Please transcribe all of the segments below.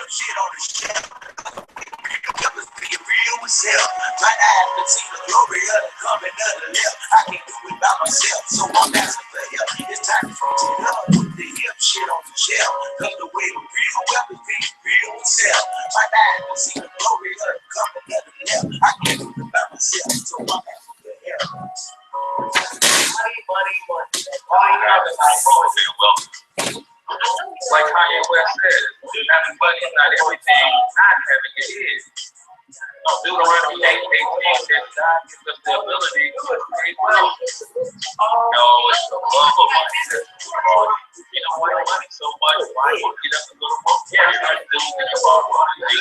shit on the shelf. Be real with self. Might not have to see the glory of the coming of the left. I can't do it by myself, so I'm asking for help. It's time to switch it up. Put the hip shit on the shelf. Cause the way the real weapons be real with self. Might not have to see the glory of the coming of the left. I can't do it by myself, so I'm asking for help. Money. Like Kanye West said, having money is not everything, not having it is. Deuteronomy 8:18 says God gives us the ability to create wealth. No, it's the love of money that's you know why money so much, why you get up and go to work? Yeah, it's not doing it about money.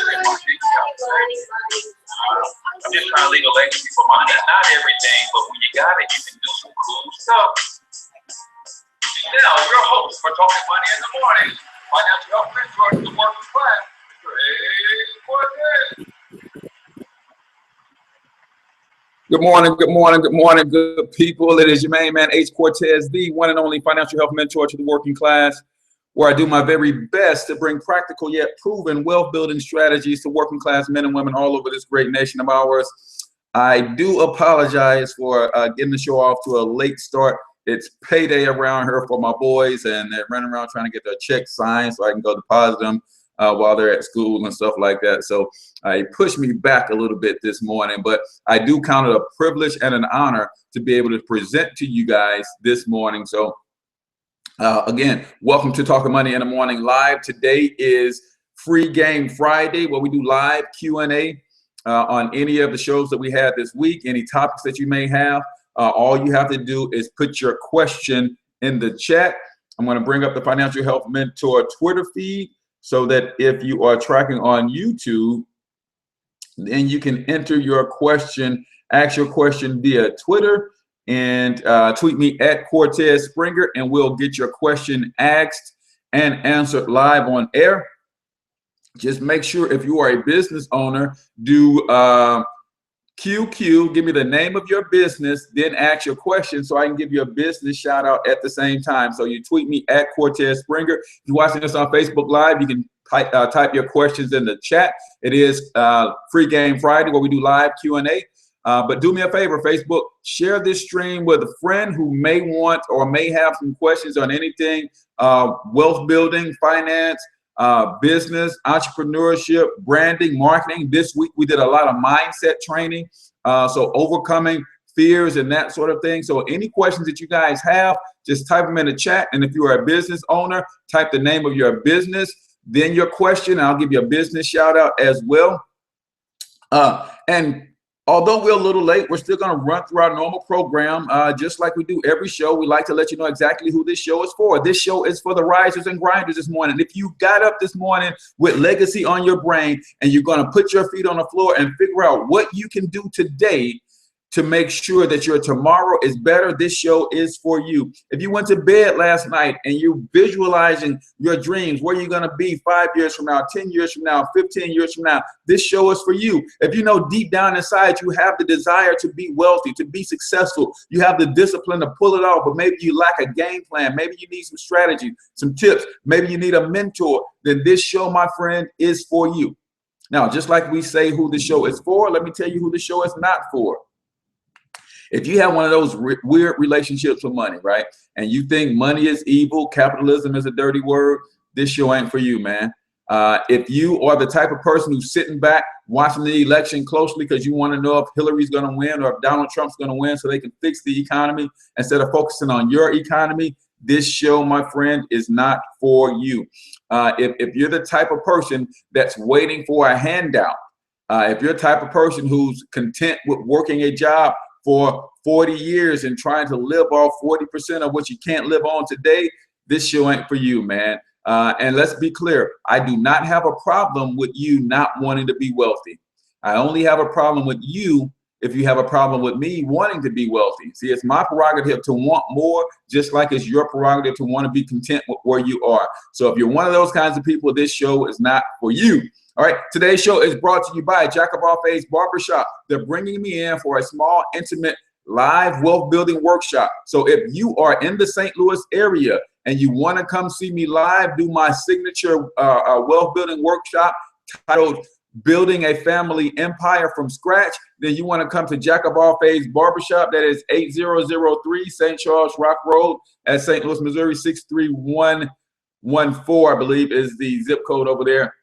I'm just trying to leave a legacy for money. That's not everything, but when you got it, you can do some cool stuff. Now, your host for Talking Money in the Morning, financial health mentor to the working class, Greg Cortez. Good morning, good people. It is your main man, H. Cortez, the one and only financial health mentor to the working class, where I do my very best to bring practical yet proven wealth-building strategies to working class men and women all over this great nation of ours. I do apologize for getting the show off to a late start. It's payday around here for my boys, and they're running around trying to get their checks signed so I can go deposit them while they're at school and stuff like that. So it pushed me back a little bit this morning, but I do count it a privilege and an honor to be able to present to you guys this morning. So again, welcome to Talking Money in the Morning Live. Today is Free Game Friday, where we do live Q&A on any of the shows that we had this week, any topics that you may have. All you have to do is put your question in the chat. I'm going to bring up the Financial Health Mentor Twitter feed so that if you are tracking on YouTube, then you can enter your question, ask your question via Twitter, and tweet me at Cortez Springer, and we'll get your question asked and answered live on air. Just make sure if you are a business owner, do QQ, give me the name of your business, then ask your question so I can give you a business shout out at the same time. So you tweet me at Cortez Springer. If you're watching this on Facebook Live, you can type your questions in the chat. It is Free Game Friday where we do live Q&A. But do me a favor, Facebook, share this stream with a friend who may want or may have some questions on anything wealth building, finance, business, entrepreneurship, branding, marketing. This week we did a lot of mindset training, so overcoming fears and that sort of thing. So any questions that you guys have, just type them in the chat. And if you are a business owner, type the name of your business, then your question. I'll give you a business shout out as well. And although we're a little late, we're still going to run through our normal program. Just like we do every show, we like to let you know exactly who this show is for. This show is for the risers and grinders this morning. If you got up this morning with legacy on your brain and you're going to put your feet on the floor and figure out what you can do today to make sure that your tomorrow is better, this show is for you. If you went to bed last night and you're visualizing your dreams, where you're going to be 5 years from now, 10 years from now, 15 years from now, this show is for you. If you know deep down inside you have the desire to be wealthy, to be successful, you have the discipline to pull it off, but maybe you lack a game plan, maybe you need some strategy, some tips, maybe you need a mentor, then this show, my friend, is for you. Now, just like we say who the show is for, let me tell you who the show is not for. If you have one of those weird relationships with money, right, and you think money is evil, capitalism is a dirty word, this show ain't for you, man. If you are the type of person who's sitting back watching the election closely because you want to know if Hillary's going to win or if Donald Trump's going to win so they can fix the economy instead of focusing on your economy, this show, my friend, is not for you. If you're the type of person that's waiting for a handout, if you're the type of person who's content with working a job for 40 years and trying to live off 40% of what you can't live on today, this show ain't for you, man. And let's be clear, I do not have a problem with you not wanting to be wealthy. I only have a problem with you if you have a problem with me wanting to be wealthy. See, it's my prerogative to want more, just like it's your prerogative to want to be content with where you are. So if you're one of those kinds of people, this show is not for you. All right, today's show is brought to you by Jack of All Faiths Barbershop. They're bringing me in for a small, intimate, live wealth building workshop. So if you are in the St. Louis area and you want to come see me live, do my signature wealth building workshop titled Building a Family Empire from Scratch, then you want to come to Jack of All Trades Barbershop. That is 8003 St. Charles Rock Road at St. Louis, Missouri, 63114, I believe, is the zip code over there.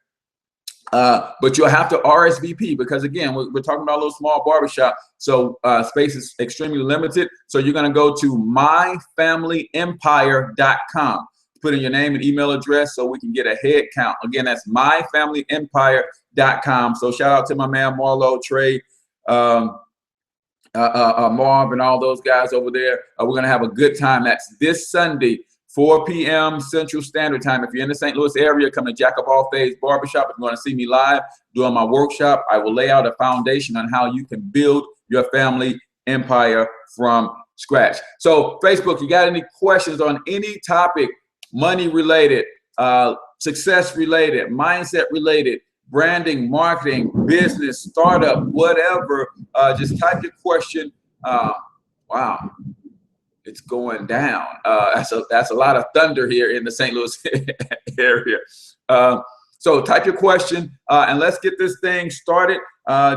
But you'll have to RSVP because, again, we're talking about a little small barbershop, so space is extremely limited. So you're going to go to myfamilyempire.com. Put in your name and email address so we can get a head count. Again, that's myfamilyempire.com. So shout out to my man Marlo, Trey, Marv, and all those guys over there. We're going to have a good time. That's this Sunday, 4 p.m. Central Standard Time. If you're in the St. Louis area, come to Jack of All Trades Barbershop. If you want to see me live doing my workshop, I will lay out a foundation on how you can build your family empire from scratch. So Facebook, you got any questions on any topic, money related, success related, mindset related, branding, marketing, business, startup, whatever, just type your question. Wow. It's going down. That's a lot of thunder here in the St. Louis area. So type your question and let's get this thing started.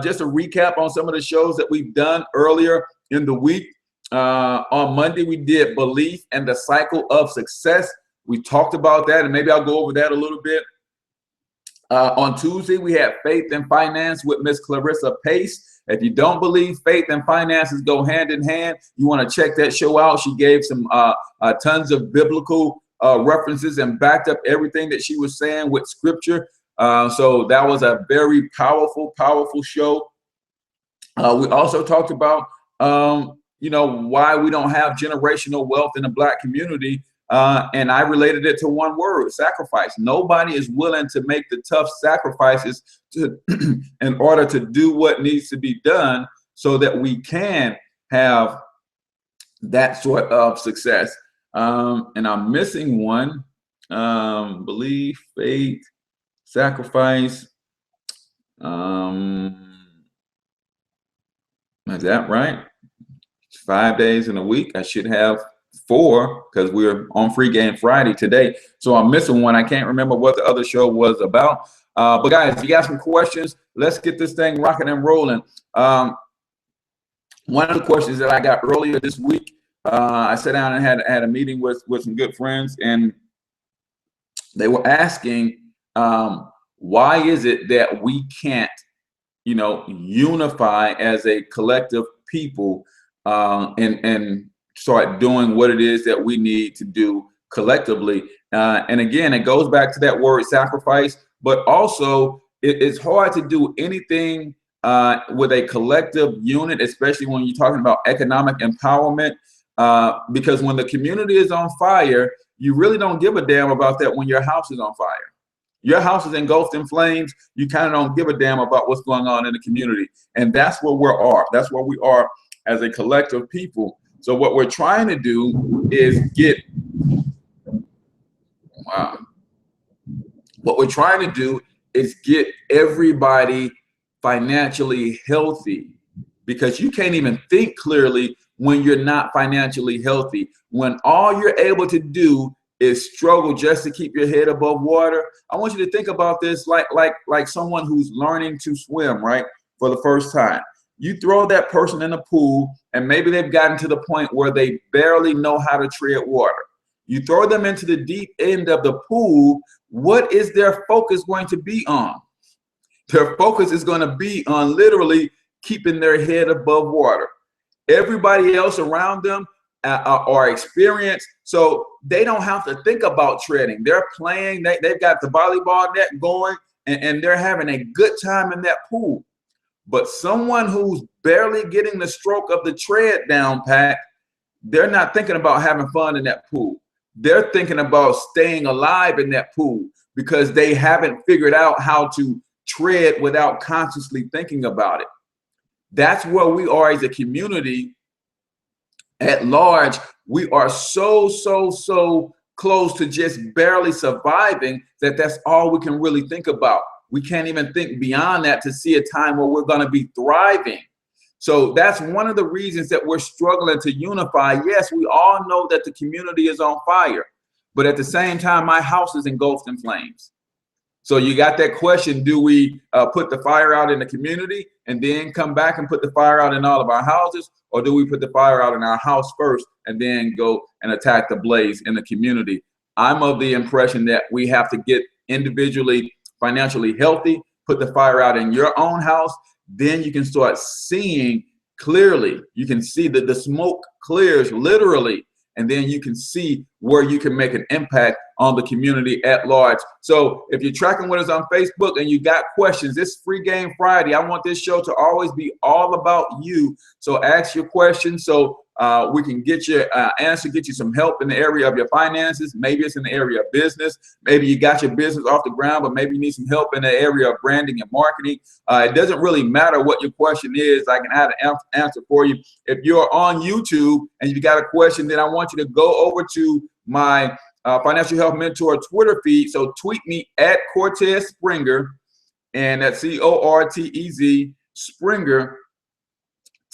Just a recap on some of the shows that we've done earlier in the week. On Monday, we did Belief and the Cycle of Success. We talked about that, and maybe I'll go over that a little bit. On Tuesday, we had Faith and Finance with Miss Clarissa Pace. If you don't believe faith and finances go hand in hand, you want to check that show out. She gave some tons of biblical references and backed up everything that she was saying with scripture. So that was a very powerful, powerful show. We also talked about, why we don't have generational wealth in the Black community. And I related it to one word: sacrifice. Nobody is willing to make the tough sacrifices in order to do what needs to be done so that we can have that sort of success. And I'm missing one. Belief, faith, sacrifice. Is that right? 5 days in a week. I should have 4 because we're on Free Game Friday today. So I'm missing one. I can't remember what the other show was about. But guys, if you got some questions, let's get this thing rocking and rolling. One of the questions that I got earlier this week, I sat down and had a meeting with some good friends, and they were asking, why is it that we can't, unify as a collective people and start doing what it is that we need to do collectively. And again, it goes back to that word sacrifice, but also it's hard to do anything with a collective unit, especially when you're talking about economic empowerment, because when the community is on fire, you really don't give a damn about that when your house is on fire. Your house is engulfed in flames. You kind of don't give a damn about what's going on in the community. And that's where we are. That's where we are as a collective people. So what we're trying to do is get everybody financially healthy, because you can't even think clearly when you're not financially healthy. When all you're able to do is struggle just to keep your head above water. I want you to think about this like someone who's learning to swim, right, for the first time. You throw that person in the pool, and maybe they've gotten to the point where they barely know how to tread water. You throw them into the deep end of the pool. What is their focus going to be on? Their focus is going to be on literally keeping their head above water. Everybody else around them are experienced, so they don't have to think about treading. They're playing. They've got the volleyball net going, and they're having a good time in that pool. But someone who's barely getting the stroke of the tread down pat, they're not thinking about having fun in that pool. They're thinking about staying alive in that pool because they haven't figured out how to tread without consciously thinking about it. That's where we are as a community at large. We are so close to just barely surviving that's all we can really think about. We can't even think beyond that to see a time where we're going to be thriving. So that's one of the reasons that we're struggling to unify. Yes, we all know that the community is on fire, but at the same time, my house is engulfed in flames. So you got that question, do we put the fire out in the community and then come back and put the fire out in all of our houses? Or do we put the fire out in our house first and then go and attack the blaze in the community? I'm of the impression that we have to get individually financially healthy, put the fire out in your own house, then you can start seeing clearly. You can see that the smoke clears literally, and then you can see where you can make an impact on the community at large. So if you're tracking with us on Facebook and you got questions, this Free Game Friday, I want this show to always be all about you. So ask your questions so we can get your answer, get you some help in the area of your finances. Maybe it's in the area of business. Maybe you got your business off the ground, but maybe you need some help in the area of branding and marketing. It doesn't really matter what your question is. I can have an answer for you. If you're on YouTube and you got a question, then I want you to go over to my Financial Health Mentor Twitter feed. So tweet me at Cortez Springer, and that's CORTEZ Springer.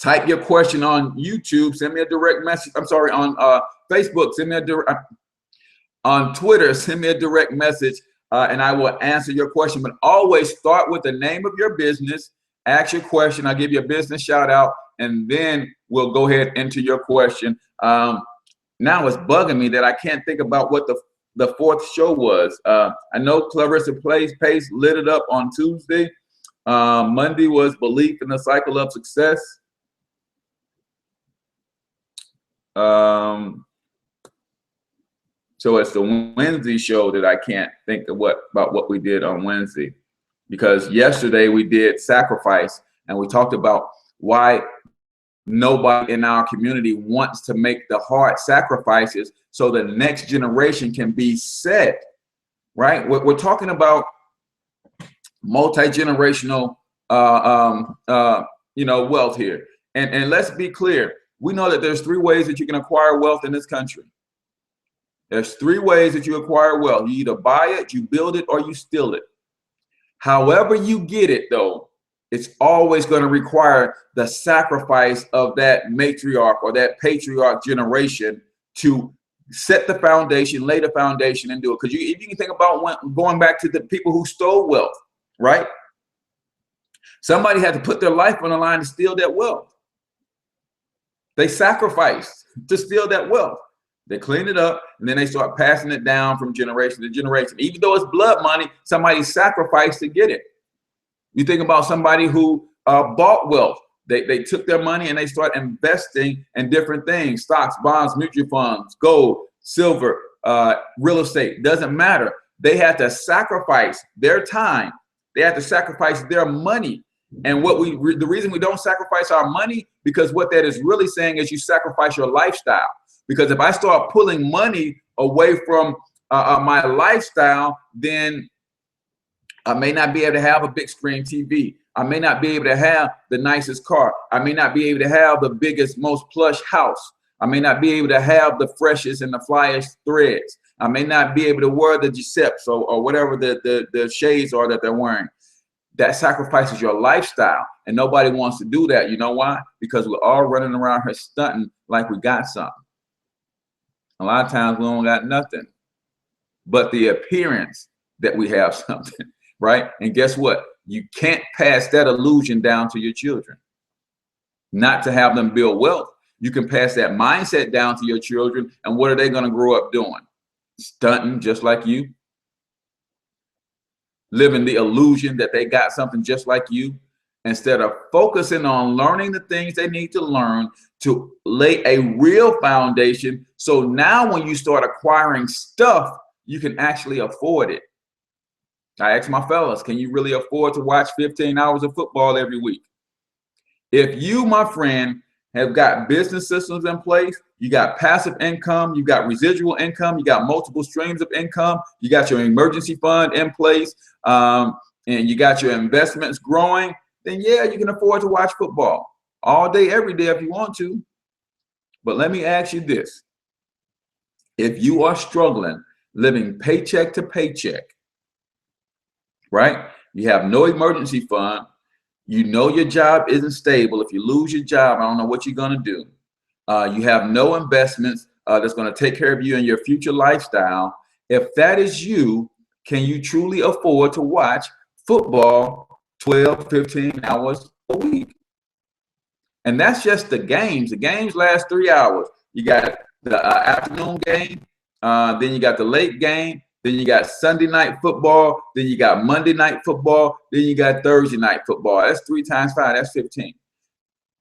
Type your question on YouTube, send me a direct message. I'm sorry, on Facebook, send me a direct, on Twitter, send me a direct message, and I will answer your question. But always start with the name of your business, ask your question, I'll give you a business shout out, and then we'll go ahead into your question. Now it's bugging me that I can't think about what the fourth show was. I know Clarissa Pace lit it up on Tuesday. Monday was Belief in the Cycle of Success. So it's the Wednesday show that I can't think of about what we did on Wednesday, because yesterday we did sacrifice and we talked about why nobody in our community wants to make the hard sacrifices so the next generation can be set, right? We're talking about multi-generational wealth here. And let's be clear. We know that there's 3 ways that you can acquire wealth in this country. There's 3 ways that you acquire wealth. You either buy it, you build it, or you steal it. However you get it, though, it's always going to require the sacrifice of that matriarch or that patriarch generation to set the foundation, lay the foundation, and do it. Because if you can think about going back to the people who stole wealth, right? Somebody had to put their life on the line to steal that wealth. They sacrificed to steal that wealth. They clean it up, and then they start passing it down from generation to generation. Even though it's blood money, somebody sacrificed to get it. You think about somebody who bought wealth. They took their money and they start investing in different things: stocks, bonds, mutual funds, gold, silver, real estate. Doesn't matter. They had to sacrifice their time. They had to sacrifice their money. And the reason we don't sacrifice our money, because what that is really saying is you sacrifice your lifestyle. Because if I start pulling money away from my lifestyle, then I may not be able to have a big screen TV. I may not be able to have the nicest car. I may not be able to have the biggest, most plush house. I may not be able to have the freshest and the flyest threads. I may not be able to wear the Giuseppe's or whatever the shades are that they're wearing. That sacrifices your lifestyle, and nobody wants to do that. You know why? Because we're all running around here stunting like we got something. A lot of times we don't got nothing but the appearance that we have something, right? And guess what? You can't pass that illusion down to your children. Not to have them build wealth. You can pass that mindset down to your children, and what are they going to grow up doing? Stunting just like you. Living the illusion that they got something just like you, instead of focusing on learning the things they need to learn to lay a real foundation. So now when you start acquiring stuff, you can actually afford it. I ask my fellas, can you really afford to watch 15 hours of football every week? If you, my friend, have got business systems in place, you got passive income, you got residual income, you got multiple streams of income, you got your emergency fund in place, and you got your investments growing, then yeah, you can afford to watch football all day, every day if you want to. But let me ask you this. If you are struggling living paycheck to paycheck, right? You have no emergency fund. You know your job isn't stable. If you lose your job, I don't know what you're going to do. You have no investments. that's going to take care of you and your future lifestyle. If that is you, can you truly afford to watch football 12, 15 hours a week? And that's just the games. The games last 3 hours. You got the afternoon game, then you got the late game, then you got Sunday night football, then you got Monday night football, then you got Thursday night football. That's 3 times 5, that's 15.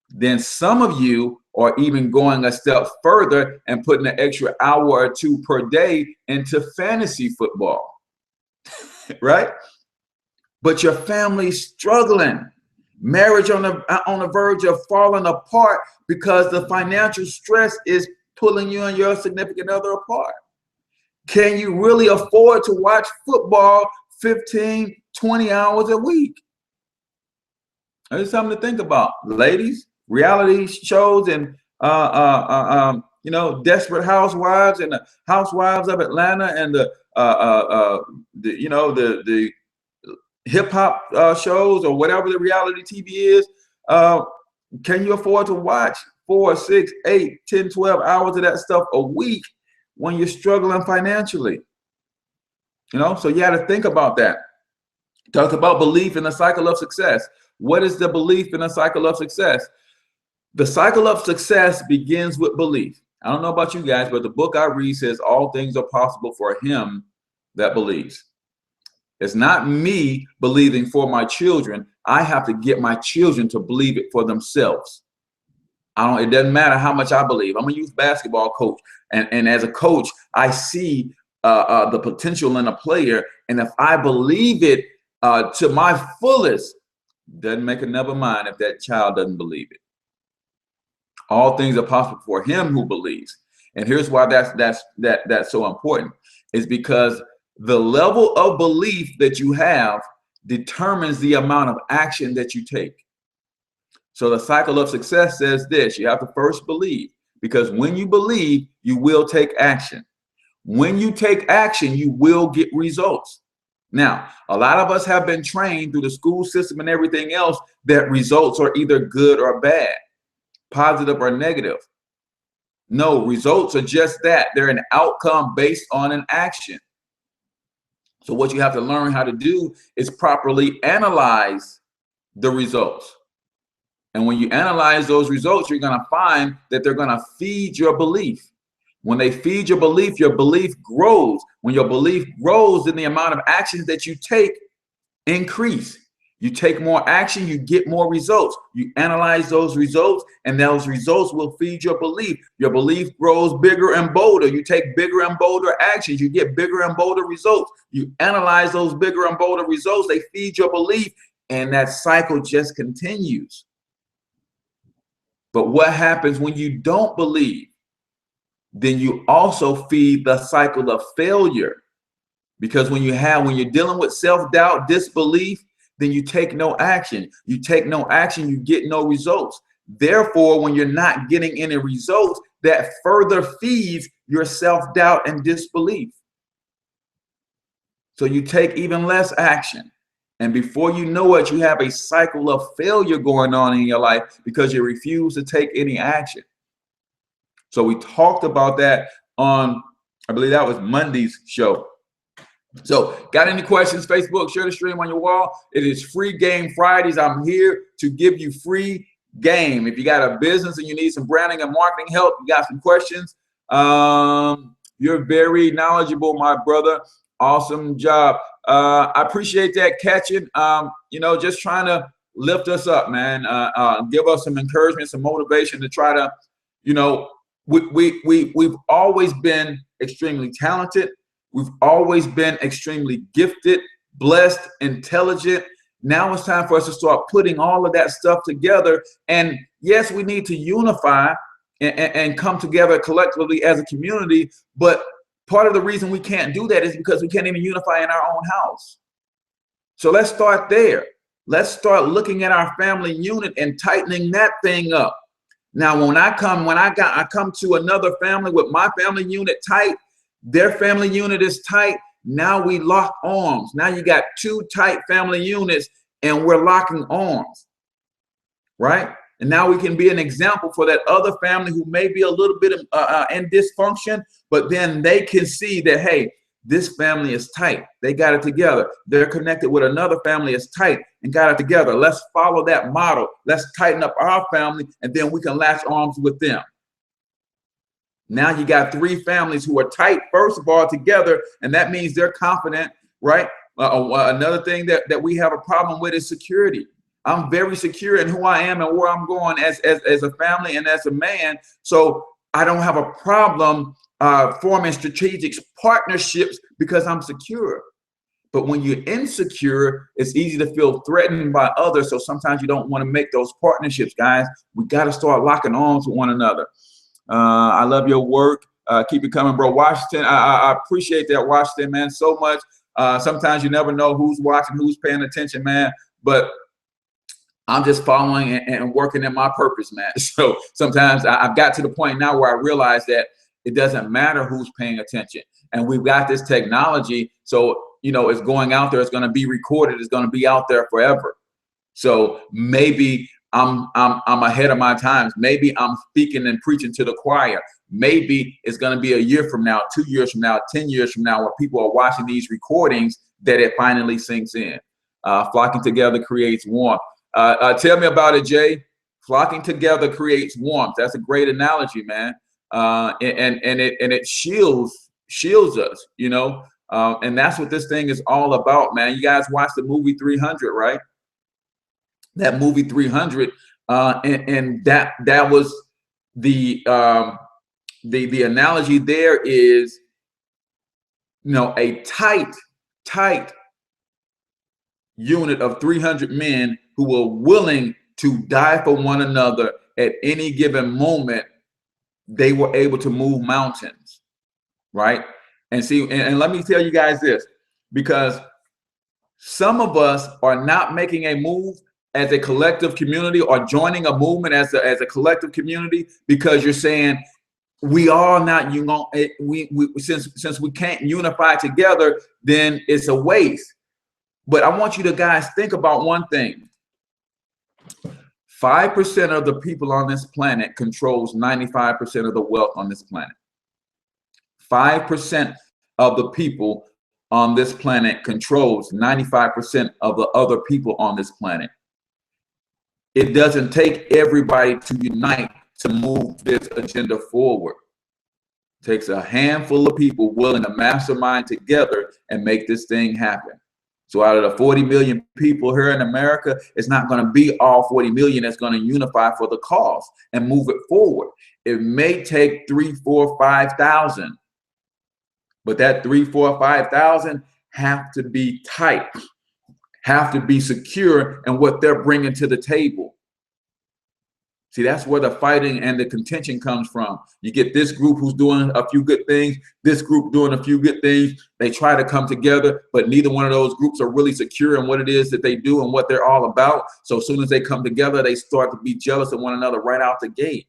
Then some of you are even going a step further and putting an extra hour or 2 per day into fantasy football, right? But your family's struggling. Marriage on the verge of falling apart because the financial stress is pulling you and your significant other apart. Can you really afford to watch football 15, 20 hours a week? There's something to think about, ladies. Reality shows and you know, Desperate Housewives and the Housewives of Atlanta and the you know, the hip hop shows or whatever the reality TV is. Can you afford to watch 4, 6, 8, 10, 12 hours of that stuff a week when you're struggling financially? You know, so you got to think about that. Talk about belief in the cycle of success. What is the belief in the cycle of success? The cycle of success begins with belief. I don't know about you guys, but the book I read says all things are possible for him that believes. It's not me believing for my children. I have to get my children to believe it for themselves. It doesn't matter how much I believe. I'm a youth basketball coach. And as a coach, I see the potential in a player. And if I believe it to my fullest, doesn't make another mind if that child doesn't believe it. All things are possible for him who believes. And here's why that's so important, is because the level of belief that you have determines the amount of action that you take. So the cycle of success says this: you have to first believe, because when you believe, you will take action. When you take action, you will get results. Now, a lot of us have been trained through the school system and everything else that results are either good or bad, positive or negative. No, results are just that. They're an outcome based on an action. So what you have to learn how to do is properly analyze the results. And when you analyze those results, you're going to find that they're going to feed your belief. When they feed your belief grows. When your belief grows, then the amount of actions that you take increase. You take more action, you get more results. You analyze those results, and those results will feed your belief. Your belief grows bigger and bolder. You take bigger and bolder actions, you get bigger and bolder results. You analyze those bigger and bolder results, they feed your belief, and that cycle just continues. But what happens when you don't believe? Then you also feed the cycle of failure. Because when you're dealing with self-doubt, disbelief, then you take no action. You take no action, you get no results. Therefore, when you're not getting any results, that further feeds your self-doubt and disbelief. So you take even less action. And before you know it, you have a cycle of failure going on in your life because you refuse to take any action. So we talked about that on, I believe that was Monday's show. So got any questions? Facebook, share the stream on your wall. It is Free Game Fridays. I'm here to give you free game. If you got a business and you need some branding and marketing help, you got some questions. You're very knowledgeable, my brother. Awesome job. I appreciate that, catching. You know, just trying to lift us up, man. Give us some encouragement, some motivation to try to, you know, we've always been extremely talented. We've always been extremely gifted, blessed, intelligent. Now it's time for us to start putting all of that stuff together. And yes, we need to unify and come together collectively as a community. But part of the reason we can't do that is because we can't even unify in our own house. So let's start there. Let's start looking at our family unit and tightening that thing up. Now, when I come to another family with my family unit tight, their family unit is tight. Now we lock arms. Now you got two tight family units and we're locking arms, right? And now we can be an example for that other family who may be a little bit in dysfunction, but then they can see that, hey, this family is tight. They got it together. They're connected with another family is tight and got it together. Let's follow that model. Let's tighten up our family, and then we can latch arms with them. Now you got 3 families who are tight, first of all, together, and that means they're confident, right? Another thing that we have a problem with is security. I'm very secure in who I am and where I'm going as a family and as a man. So I don't have a problem forming strategic partnerships because I'm secure. But when you're insecure, it's easy to feel threatened by others. So sometimes you don't want to make those partnerships, guys. We got to start locking arms with one another. I love your work. Keep it coming, bro. Washington, I appreciate that, Washington, man, so much. Sometimes you never know who's watching, who's paying attention, man. But I'm just following and working in my purpose, man. So sometimes I've got to the point now where I realize that it doesn't matter who's paying attention. And we've got this technology. So, you know, it's going out there. It's going to be recorded. It's going to be out there forever. So maybe I'm ahead of my times. Maybe I'm speaking and preaching to the choir. Maybe it's going to be a year from now, 2 years from now, 10 years from now, when people are watching these recordings, that it finally sinks in. Flocking together creates warmth. Tell me about it, Jay. Flocking together creates warmth. That's a great analogy, man. And it shields us, you know. And that's what this thing is all about, man. You guys watched the movie 300, right? That movie 300, and that was the analogy there is, you know, a tight unit of 300 men who were willing to die for one another at any given moment. They were able to move mountains, right? And see, and let me tell you guys this, because some of us are not making a move as a collective community or joining a movement as a collective community because you're saying we are not, you know, since we can't unify together, then it's a waste. But I want you to guys think about one thing. 5% of the people on this planet controls 95% of the wealth on this planet. 5% of the people on this planet controls 95% of the other people on this planet. It doesn't take everybody to unite to move this agenda forward. It takes a handful of people willing to mastermind together and make this thing happen. So out of the 40 million people here in America, it's not going to be all 40 million that's going to unify for the cause and move it forward. It may take 3, 4, 5,000, but that 3, 4, 5,000 have to be tight, have to be secure in what they're bringing to the table. See, that's where the fighting and the contention comes from. You get this group who's doing a few good things, this group doing a few good things. They try to come together, but neither one of those groups are really secure in what it is that they do and what they're all about. So as soon as they come together, they start to be jealous of one another right out the gate.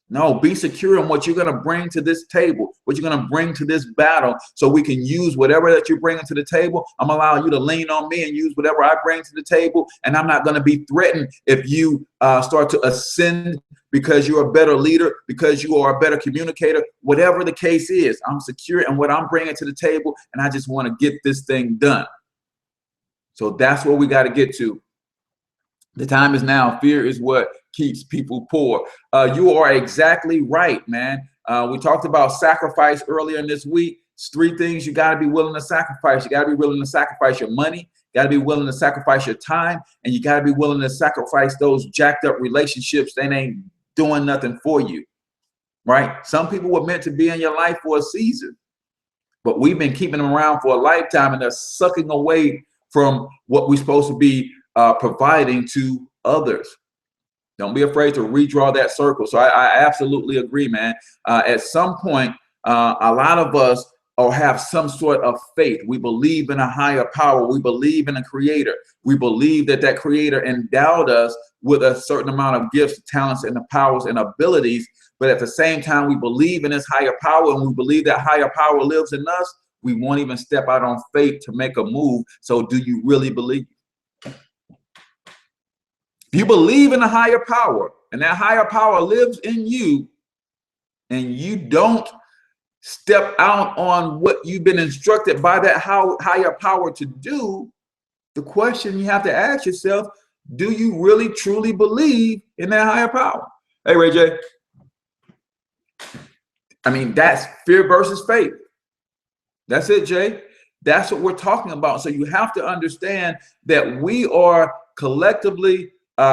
No, be secure in what you're going to bring to this table, what you're going to bring to this battle, so we can use whatever that you're bringing to the table. I'm allowing you to lean on me and use whatever I bring to the table. And I'm not going to be threatened if you start to ascend because you're a better leader, because you are a better communicator, whatever the case is. I'm secure in what I'm bringing to the table, and I just want to get this thing done. So that's where we got to get to. The time is now. Fear is what keeps people poor. You are exactly right, man. We talked about sacrifice earlier in this week. It's 3 things you got to be willing to sacrifice. You got to be willing to sacrifice your money. You got to be willing to sacrifice your time. And you got to be willing to sacrifice those jacked up relationships that ain't doing nothing for you, right? Some people were meant to be in your life for a season, but we've been keeping them around for a lifetime, and they're sucking away from what we're supposed to be providing to others. Don't be afraid to redraw that circle. So I absolutely agree, man. At some point, a lot of us have some sort of faith. We believe in a higher power. We believe in a creator. We believe that that creator endowed us with a certain amount of gifts, talents, and the powers and abilities. But at the same time, we believe in this higher power, and we believe that higher power lives in us. We won't even step out on faith to make a move. So do you really believe? If you believe in a higher power, and that higher power lives in you, and you don't step out on what you've been instructed by that higher power to do, the question you have to ask yourself, do you really truly believe in that higher power? Hey, Ray J. I mean, that's fear versus faith. That's it, Jay. That's what we're talking about. So you have to understand that we are collectively, we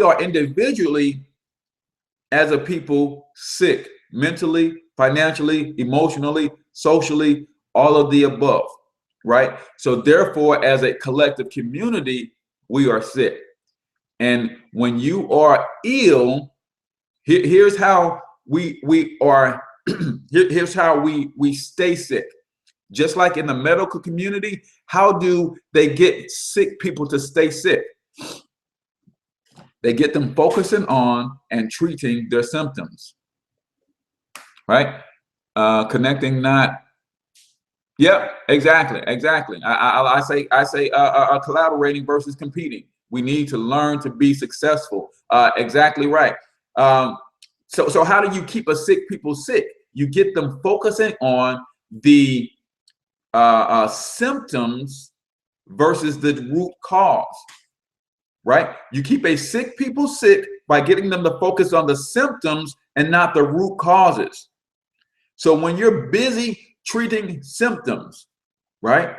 are individually as a people sick, mentally, financially, emotionally, socially, all of the above, right? So therefore, as a collective community, we are sick. And when you are ill, here's how we are, here's how we stay sick. Just like in the medical community, how do they get sick people to stay sick? They get them focusing on and treating their symptoms, right? Connecting, not. Yep, exactly. I say collaborating versus competing. We need to learn to be successful. Exactly right. So how do you keep a sick people sick? You get them focusing on the symptoms versus the root cause, right? You keep a sick people sick by getting them to focus on the symptoms and not the root causes. So when you're busy treating symptoms, right?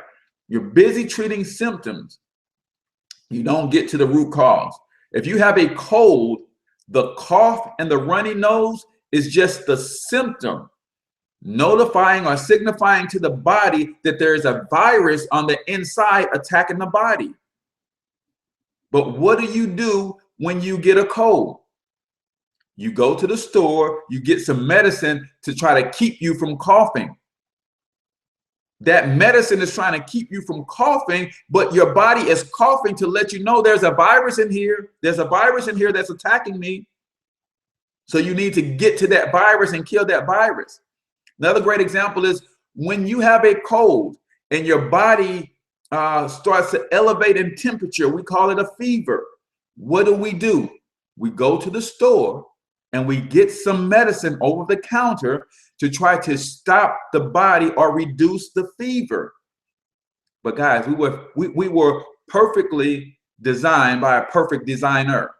You're busy treating symptoms, you don't get to the root cause. If you have a cold, the cough and the runny nose is just the symptom, notifying or signifying to the body that there is a virus on the inside attacking the body. But what do when you get a cold? You go to the store, you get some medicine to try to keep you from coughing. That medicine is trying to keep you from coughing, but your body is coughing to let you know there's a virus in here. There's a virus in here that's attacking me. So you need to get to that virus and kill that virus. Another great example is when you have a cold and your body starts to elevate in temperature, we call it a fever. What do? We go to the store and we get some medicine over the counter to try to stop the body or reduce the fever. But guys, we were perfectly designed by a perfect designer.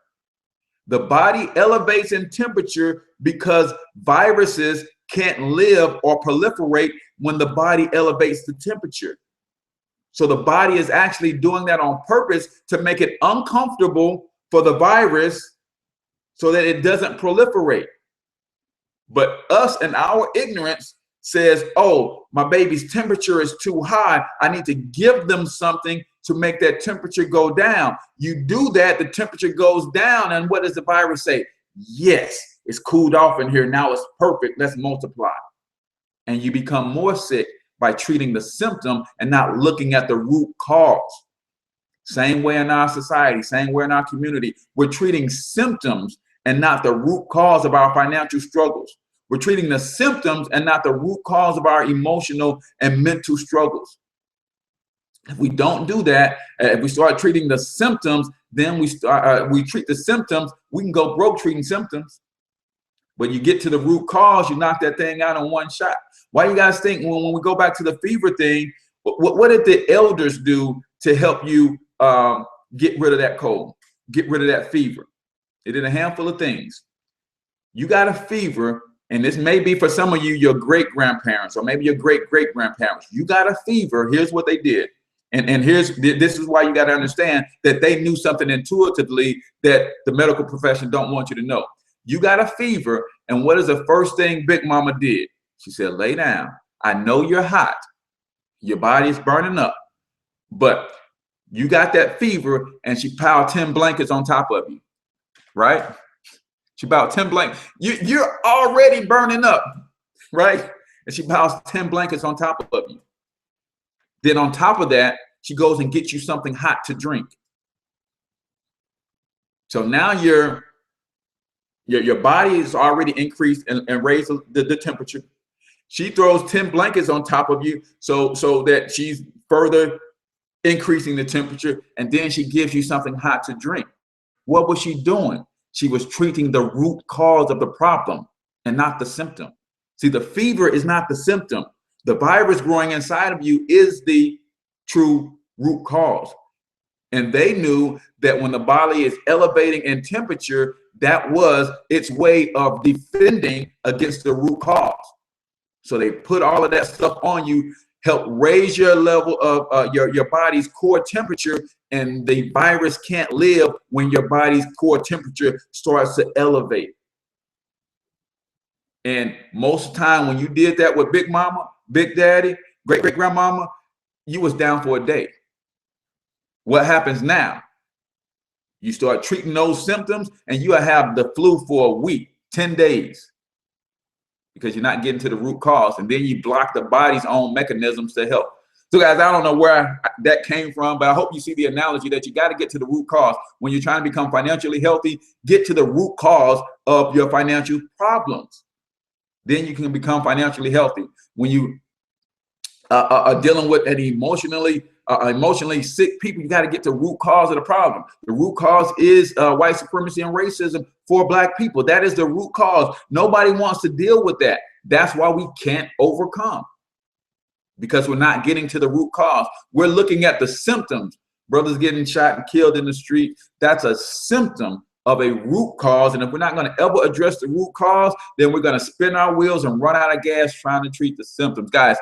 The body elevates in temperature because viruses can't live or proliferate when the body elevates the temperature. So the body is actually doing that on purpose to make it uncomfortable for the virus so that it doesn't proliferate. But us and our ignorance says, oh, my baby's temperature is too high. I need to give them something to make that temperature go down. You do that, the temperature goes down, and what does the virus say? Yes, it's cooled off in here. Now it's perfect. Let's multiply. And you become more sick by treating the symptom and not looking at the root cause. Same way in our society, same way in our community. We're treating symptoms and not the root cause of our financial struggles. We're treating the symptoms and not the root cause of our emotional and mental struggles. If we don't do that, if we start treating the symptoms, then we treat the symptoms, we can go broke treating symptoms. But you get to the root cause, you knock that thing out in one shot. Why you guys think when we go back to the fever thing, what did the elders do to help you get rid of that cold, get rid of that fever? They did a handful of things. You got a fever, and this may be for some of you, your great-grandparents, or maybe your great-great-grandparents. You got a fever, here's what they did. And this is why you got to understand that they knew something intuitively that the medical profession don't want you to know. You got a fever, and what is the first thing Big Mama did? She said, lay down. I know you're hot. Your body's burning up, but you got that fever, and she piled 10 blankets on top of you, right? She piled 10 blankets. You're already burning up, right? And she piles 10 blankets on top of you. Then on top of that, she goes and gets you something hot to drink. So now your body is already increased and raised the temperature. She throws 10 blankets on top of you so that she's further increasing the temperature, and then she gives you something hot to drink. What was she doing? She was treating the root cause of the problem and not the symptom. See, the fever is not the symptom. The virus growing inside of you is the true root cause. And they knew that when the body is elevating in temperature, that was its way of defending against the root cause. So they put all of that stuff on you, help raise your level of your body's core temperature, and the virus can't live when your body's core temperature starts to elevate. And most of the time when you did that with Big Mama, Big Daddy, great grandmama, you was down for a day. What happens now? You start treating those symptoms and you have the flu for a week, 10 days, because you're not getting to the root cause. And then you block the body's own mechanisms to help. So guys, I don't know where that came from, but I hope you see the analogy that you got to get to the root cause. When you're trying to become financially healthy, get to the root cause of your financial problems. Then you can become financially healthy. When you are dealing with an emotionally sick people, you got to get to the root cause of the problem. The root cause is white supremacy and racism for Black people. That is the root cause. Nobody wants to deal with that. That's why we can't overcome, because we're not getting to the root cause. We're looking at the symptoms. Brothers getting shot and killed in the street. That's a symptom of a root cause. And if we're not going to ever address the root cause, then we're going to spin our wheels and run out of gas trying to treat the symptoms. Guys,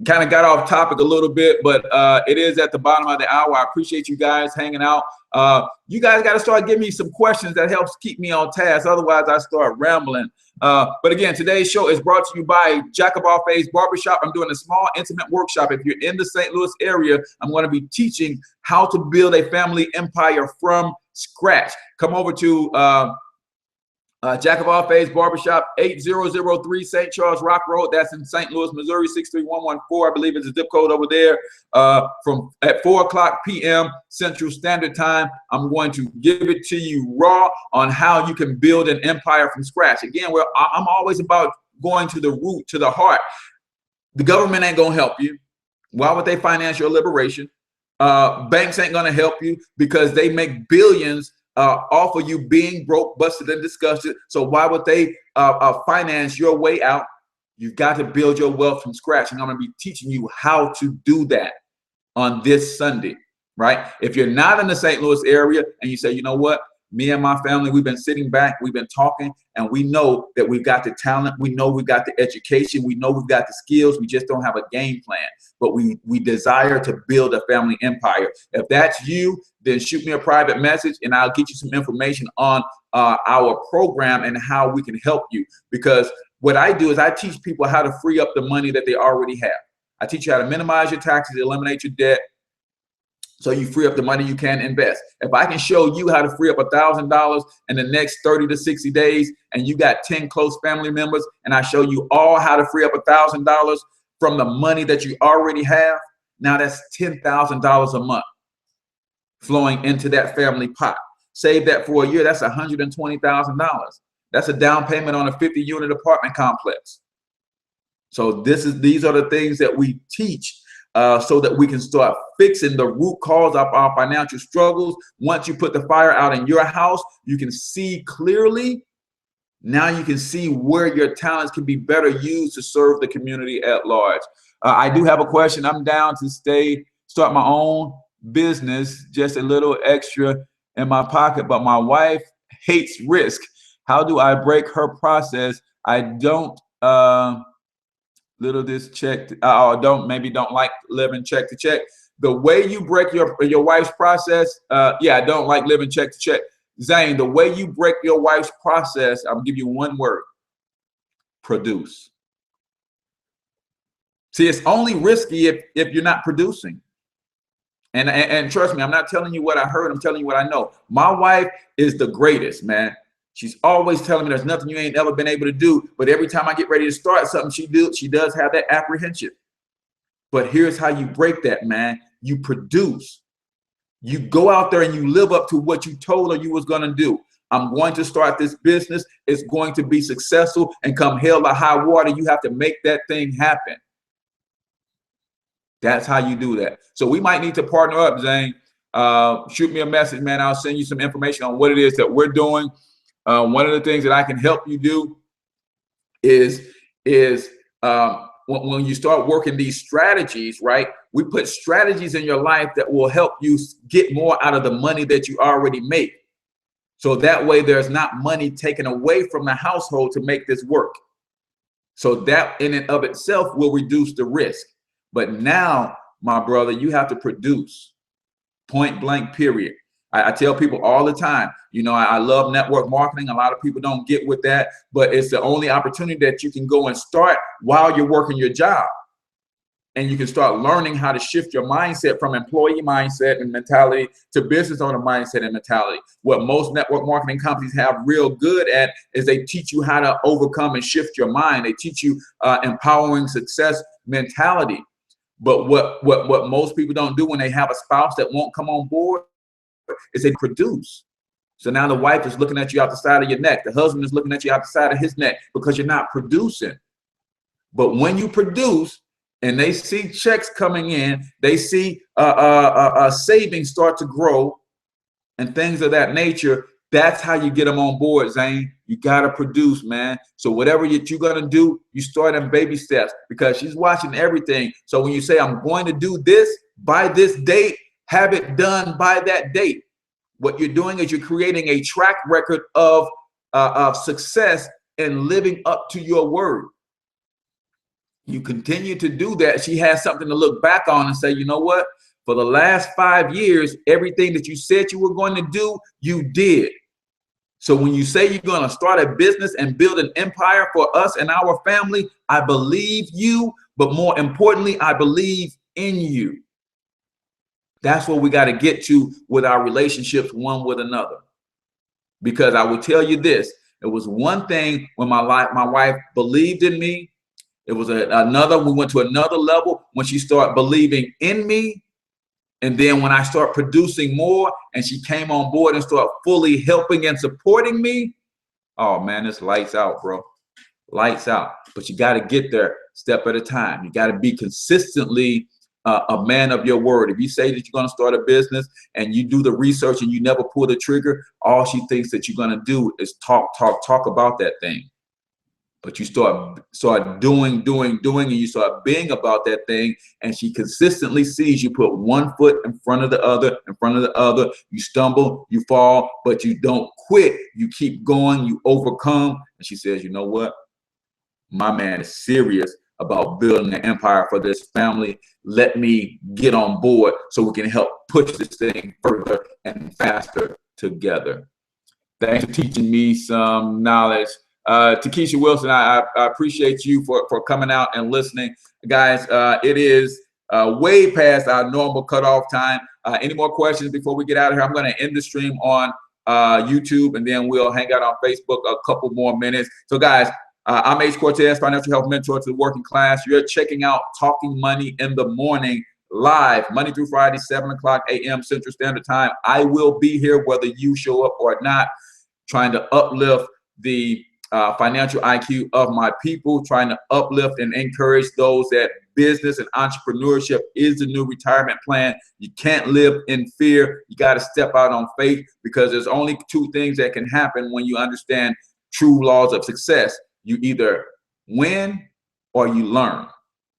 kind of got off topic a little bit, but it is at the bottom of the hour. I appreciate you guys hanging out. You guys got to start giving me some questions that helps keep me on task. Otherwise, I start rambling. But again, today's show is brought to you by Jack of All Faiths Barbershop. I'm doing a small, intimate workshop. If you're in the St. Louis area, I'm going to be teaching how to build a family empire from scratch. Come over to Jack of All Faiths Barbershop, 8003 St. Charles Rock Road. That's in St. Louis, Missouri, 63114. I believe it's a zip code over there. From at 4:00 p.m. Central Standard Time, I'm going to give it to you raw on how you can build an empire from scratch. Again, I'm always about going to the root, to the heart. The government ain't gonna help you. Why would they finance your liberation? Banks ain't gonna help you because they make billions off of you being broke, busted, and disgusted. So why would they finance your way out? You've got to build your wealth from scratch. And I'm going to be teaching you how to do that on this Sunday, right? If you're not in the St. Louis area and you say, you know what, me and my family, we've been sitting back, we've been talking, and we know that we've got the talent, we know we've got the education, we know we've got the skills, we just don't have a game plan. But we desire to build a family empire. If that's you, then shoot me a private message and I'll get you some information on our program and how we can help you. Because what I do is I teach people how to free up the money that they already have. I teach you how to minimize your taxes, eliminate your debt, so you free up the money you can invest. If I can show you how to free up $1,000 in the next 30 to 60 days, and you got 10 close family members, and I show you all how to free up $1,000 from the money that you already have, now that's $10,000 a month flowing into that family pot. Save that for a year, that's $120,000. That's a down payment on a 50-unit apartment complex. So these are the things that we teach so that we can start fixing the root cause of our financial struggles. Once you put the fire out in your house, you can see clearly. Now you can see where your talents can be better used to serve the community at large. I do have a question. I'm down to start my own business, just a little extra in my pocket, but my wife hates risk. How do I break her process? I don't don't like living check to check. The way you break your wife's process, yeah, I don't like living check to check. Zane, the way you break your wife's process, I'll give you one word: produce. See, it's only risky if you're not producing. And trust me, I'm not telling you what I heard, I'm telling you what I know. My wife is the greatest, man. She's always telling me there's nothing you ain't ever been able to do. But every time I get ready to start something, she does have that apprehension. But here's how you break that, man. You produce. You go out there and you live up to what you told her you was going to do. I'm going to start this business. It's going to be successful, and come hell or high water, you have to make that thing happen. That's how you do that. So we might need to partner up, Zane. shoot me a message, man. I'll send you some information on what it is that we're doing. One of the things that I can help you do is when you start working these strategies, right? We put strategies in your life that will help you get more out of the money that you already make. So that way there's not money taken away from the household to make this work. So that in and of itself will reduce the risk. But now, my brother, you have to produce, point blank, period. I tell people all the time, you know, I love network marketing. A lot of people don't get with that, but it's the only opportunity that you can go and start while you're working your job. And you can start learning how to shift your mindset from employee mindset and mentality to business owner mindset and mentality. What most network marketing companies have real good at is they teach you how to overcome and shift your mind. They teach you empowering success mentality. But what most people don't do when they have a spouse that won't come on board is they produce. So now the wife is looking at you out the side of your neck. The husband is looking at you out the side of his neck because you're not producing. But when you produce and they see checks coming in, they see savings start to grow and things of that nature, that's how you get them on board, Zane. You got to produce, man. So whatever you're going to do, you start in baby steps because she's watching everything. So when you say, I'm going to do this by this date, have it done by that date. What you're doing is you're creating a track record of success and living up to your word. You continue to do that. She has something to look back on and say, you know what? For the last 5 years, everything that you said you were going to do, you did. So when you say you're going to start a business and build an empire for us and our family, I believe you, but more importantly, I believe in you. That's what we got to get to with our relationships one with another. Because I will tell you this, it was one thing when my wife believed in me. It was another, we went to another level when she started believing in me. And then when I start producing more and she came on board and started fully helping and supporting me, oh man, it's lights out, bro. Lights out. But you got to get there step at a time. You got to be consistently a man of your word. If you say that you're going to start a business and you do the research and you never pull the trigger, all she thinks that you're going to do is talk about that thing. But you start doing, and you start being about that thing, and she consistently sees you put one foot in front of the other, You stumble, you fall, but you don't quit. You keep going, you overcome. And she says, you know what? My man is serious about building an empire for this family. Let me get on board so we can help push this thing further and faster together. Thanks for teaching me some knowledge. Takesha Wilson, I appreciate you for coming out and listening. Guys, it is way past our normal cutoff time. Any more questions before we get out of here? I'm going to end the stream on YouTube, and then we'll hang out on Facebook a couple more minutes. So guys, I'm H. Cortez, Financial Health Mentor to the Working Class. You're checking out Talking Money in the Morning live, Monday through Friday, 7 o'clock a.m. Central Standard Time. I will be here whether you show up or not, trying to uplift the financial IQ of my people, trying to uplift and encourage those that business and entrepreneurship is the new retirement plan. You can't live in fear. You got to step out on faith, because there's only two things that can happen when you understand true laws of success. You either win or you learn,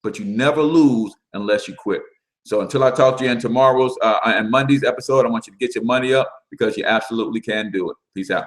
but you never lose unless you quit. So until I talk to you in tomorrow's and Monday's episode, I want you to get your money up, because you absolutely can do it. Peace out.